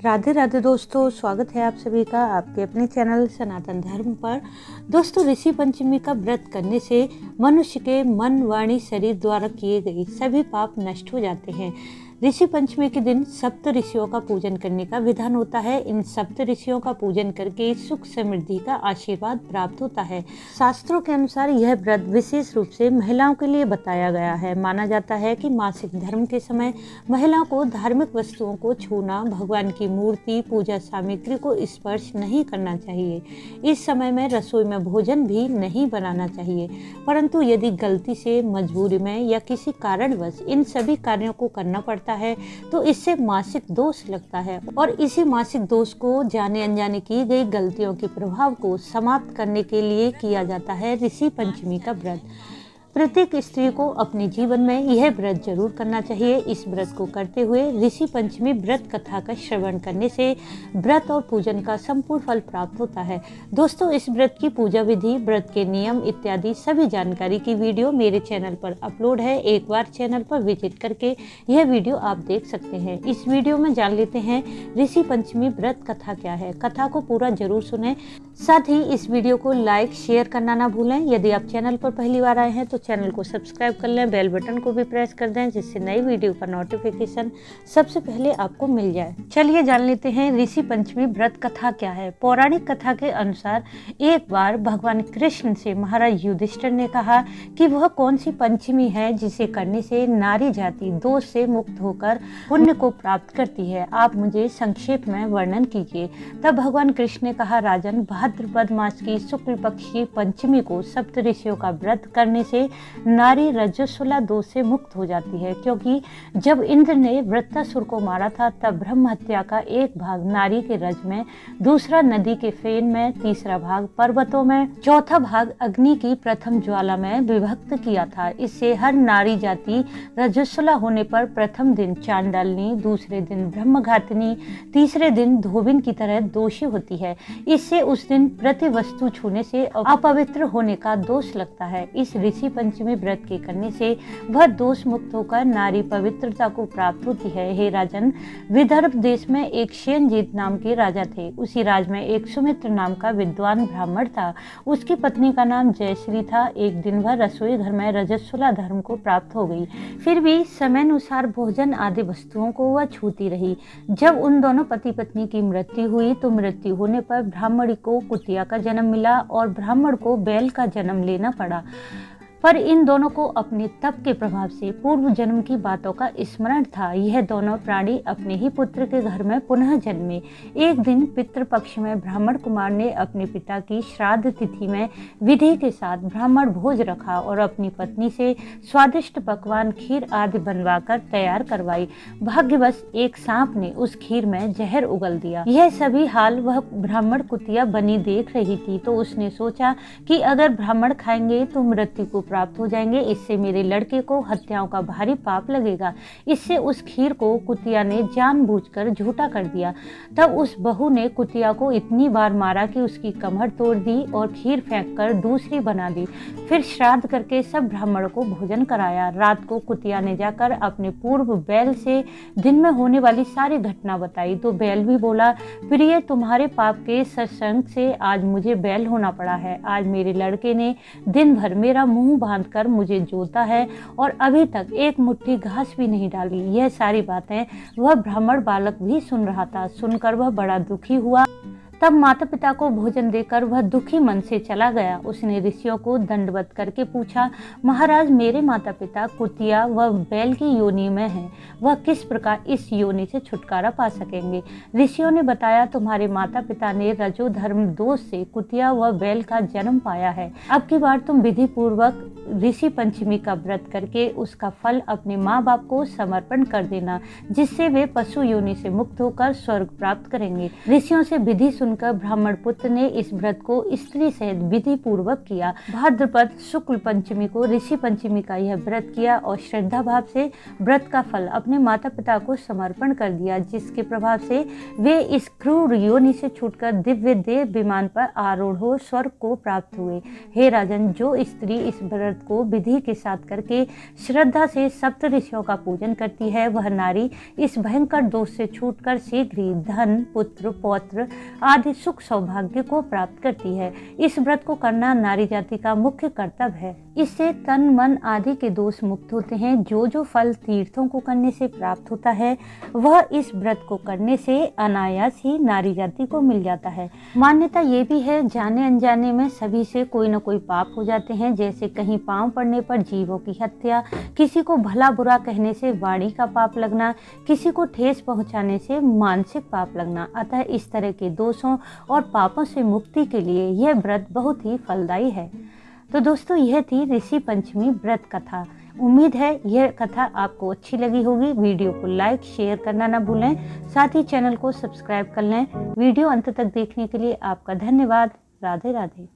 राधे राधे दोस्तों, स्वागत है आप सभी का आपके अपने चैनल सनातन धर्म पर। दोस्तों, ऋषि पंचमी का व्रत करने से मनुष्य के मन, वाणी, शरीर द्वारा किए गए सभी पाप नष्ट हो जाते हैं। ऋषि पंचमी के दिन सप्त ऋषियों का पूजन करने का विधान होता है। इन सप्त ऋषियों का पूजन करके सुख समृद्धि का आशीर्वाद प्राप्त होता है। शास्त्रों के अनुसार यह व्रत विशेष रूप से महिलाओं के लिए बताया गया है। माना जाता है कि मासिक धर्म के समय महिलाओं को धार्मिक वस्तुओं को छूना, भगवान की मूर्ति, पूजा सामग्री को स्पर्श नहीं करना चाहिए। इस समय में रसोई में भोजन भी नहीं बनाना चाहिए, परंतु यदि गलती से, मजबूरी में या किसी कारणवश इन सभी कार्यों को करना पड़ता है तो इससे मासिक दोष लगता है और इसी मासिक दोष को जाने अनजाने की गई गलतियों के प्रभाव को समाप्त करने के लिए किया जाता है ऋषि पंचमी का व्रत। प्रत्येक स्त्री को अपने जीवन में यह व्रत जरूर करना चाहिए। इस व्रत को करते हुए ऋषि पंचमी व्रत कथा का श्रवण करने से व्रत और पूजन का संपूर्ण फल प्राप्त होता है। दोस्तों, इस व्रत की पूजा विधि, व्रत के नियम इत्यादि सभी जानकारी की वीडियो मेरे चैनल पर अपलोड है। एक बार चैनल पर विजिट करके यह वीडियो आप देख सकते हैं। इस वीडियो में जान लेते हैं ऋषि पंचमी व्रत कथा क्या है। कथा को पूरा जरूर सुनें, साथ ही इस वीडियो को लाइक शेयर करना ना भूलें। यदि आप चैनल पर पहली बार आए हैं तो चैनल को सब्सक्राइब कर लें, बेल बटन को भी प्रेस कर दें, जिससे नई वीडियो का नोटिफिकेशन सबसे पहले आपको मिल जाए। चलिए जान लेते हैं ऋषि पंचमी व्रत कथा क्या है। पौराणिक कथा के अनुसार एक बार भगवान कृष्ण से महाराज युधिष्ठिर ने कहा कि वह कौन सी पंचमी है जिसे करने से नारी जाति दोष से मुक्त होकर पुण्य को प्राप्त करती है। आप मुझे संक्षेप में वर्णन कीजिए। तब भगवान कृष्ण ने कहा, राजन, भाद्रपद मास की शुक्ल पक्ष की पंचमी को सप्त ऋषियों का व्रत करने से नारी रजस्वला दोष से मुक्त हो जाती है, क्योंकि जब इंद्र ने वृत्रासुर को मारा था तब ब्रह्म हत्या का एक भाग नारी के रज में, दूसरा नदी के फेन में, तीसरा भाग पर्वतों में, चौथा भाग अग्नि की प्रथम ज्वाला में विभक्त किया था। इससे हर नारी जाति रजस्वला होने पर प्रथम दिन चांडालनी, दूसरे दिन ब्रह्मघातिनी, तीसरे दिन धोबिन की तरह दोषी होती है। इससे उस दिन प्रति वस्तु छूने से अपवित्र होने का दोष लगता है। इस ऋषि पंचमी व्रत के करने से वह दोष मुक्त होकर नारी पवित्रता को प्राप्त होती है। हे राजन, विदर्भ देश में एक शेनजीत नाम के राजा थे। उसी राज में एक सुमित्र नाम का विद्वान ब्राह्मण था। उसकी पत्नी का नाम जयश्री था। एक दिन वह रसोई घर में रजस्वला धर्म को प्राप्त हो गई, फिर भी समयानुसार भोजन आदि वस्तुओं को वह छूती रही। जब उन दोनों पति पत्नी की मृत्यु हुई तो मृत्यु होने पर ब्राह्मणी को कुतिया का जन्म मिला और ब्राह्मण को बैल का जन्म लेना पड़ा। पर इन दोनों को अपने तप के प्रभाव से पूर्व जन्म की बातों का स्मरण था। यह दोनों प्राणी अपने ही पुत्र के घर में पुनः जन्मे। एक दिन पितृपक्ष में ब्राह्मण कुमार ने अपने पिता की श्राद्ध तिथि में विधि के साथ ब्राह्मण भोज रखा और अपनी पत्नी से स्वादिष्ट पकवान, खीर आदि बनवाकर तैयार करवाई। भाग्यवश एक सांप ने उस खीर में जहर उगल दिया। यह सभी हाल वह ब्राह्मण कुतिया बनी देख रही थी, तो उसने सोचा कि अगर ब्राह्मण खाएंगे तो मृत्यु को प्राप्त हो जाएंगे, इससे मेरे लड़के को हत्याओं का भारी पाप लगेगा। इससे उस खीर को कुतिया ने जानबूझकर झूठा कर दिया। तब उस बहू ने कुतिया को इतनी बार मारा कि उसकी कमर तोड़ दी और खीर फेंककर दूसरी बना दी। फिर श्राद्ध करके सब ब्राह्मणों को भोजन कराया। रात को कुतिया ने जाकर अपने पूर्व बैल से दिन में होने वाली सारी घटना बताई, तो बैल भी बोला, प्रिय, तुम्हारे पाप के सत्संग से आज मुझे बैल होना पड़ा है। आज मेरे लड़के ने दिन भर मेरा मुंह बांधकर मुझे जोता है और अभी तक एक मुट्ठी घास भी नहीं डाली। यह सारी बातें वह ब्राह्मण बालक भी सुन रहा था। सुनकर वह बड़ा दुखी हुआ। तब माता पिता को भोजन देकर वह दुखी मन से चला गया। उसने ऋषियों को दंडवत करके पूछा, महाराज, मेरे माता पिता कुतिया व बैल की योनि में हैं। वह किस प्रकार इस योनि से छुटकारा पा सकेंगे? ऋषियों ने बताया, तुम्हारे माता पिता ने रजो धर्म दोष से कुतिया व बैल का जन्म पाया है। अब की बार तुम विधि पूर्वक ऋषि पंचमी का व्रत करके उसका फल अपने माँ बाप को समर्पण कर देना, जिससे वे पशु योनि से मुक्त होकर स्वर्ग प्राप्त करेंगे। ऋषियों से विधि सुनकर ब्राह्मण पुत्र ने इस व्रत को स्त्री सहित विधि पूर्वक किया। भाद्रपद शुक्ल पंचमी को ऋषि पंचमी का यह व्रत किया और श्रद्धा भाव से व्रत का फल अपने माता पिता को समर्पण कर दिया, जिसके प्रभाव से वे इस क्रूर योनि से छूटकर दिव्य देव विमान पर आरूढ़ हो स्वर्ग को प्राप्त हुए। हे राजन, जो स्त्री इस व्रत को विधि के साथ करके श्रद्धा से सप्त ऋषियों का पूजन करती है, वह नारी इस भयंकर दोष से छूटकर शीघ्र ही धन, पुत्र, पौत्र आदि सुख सौभाग्य को प्राप्त करती है। इस व्रत को करना नारी जाति का मुख्य कर्तव्य है। इससे तन, मन आदि के दोष मुक्त होते हैं। जो फल तीर्थों को करने से प्राप्त होता है, वह इस व्रत को करने से अनायास ही नारी जाति को मिल जाता है। मान्यता ये भी है, जाने अनजाने में सभी से कोई न कोई पाप हो जाते हैं, जैसे कहीं पांव पड़ने पर जीवों की हत्या, किसी को भला बुरा कहने से वाणी का पाप लगना, किसी को ठेस पहुंचाने से मानसिक पाप लगना। अतः इस तरह के दोषों और पापों से मुक्ति के लिए यह व्रत बहुत ही फलदायी है। तो दोस्तों, यह थी ऋषि पंचमी व्रत कथा। उम्मीद है यह कथा आपको अच्छी लगी होगी। वीडियो को लाइक शेयर करना ना भूलें, साथ ही चैनल को सब्सक्राइब कर लें। वीडियो अंत तक देखने के लिए आपका धन्यवाद। राधे राधे।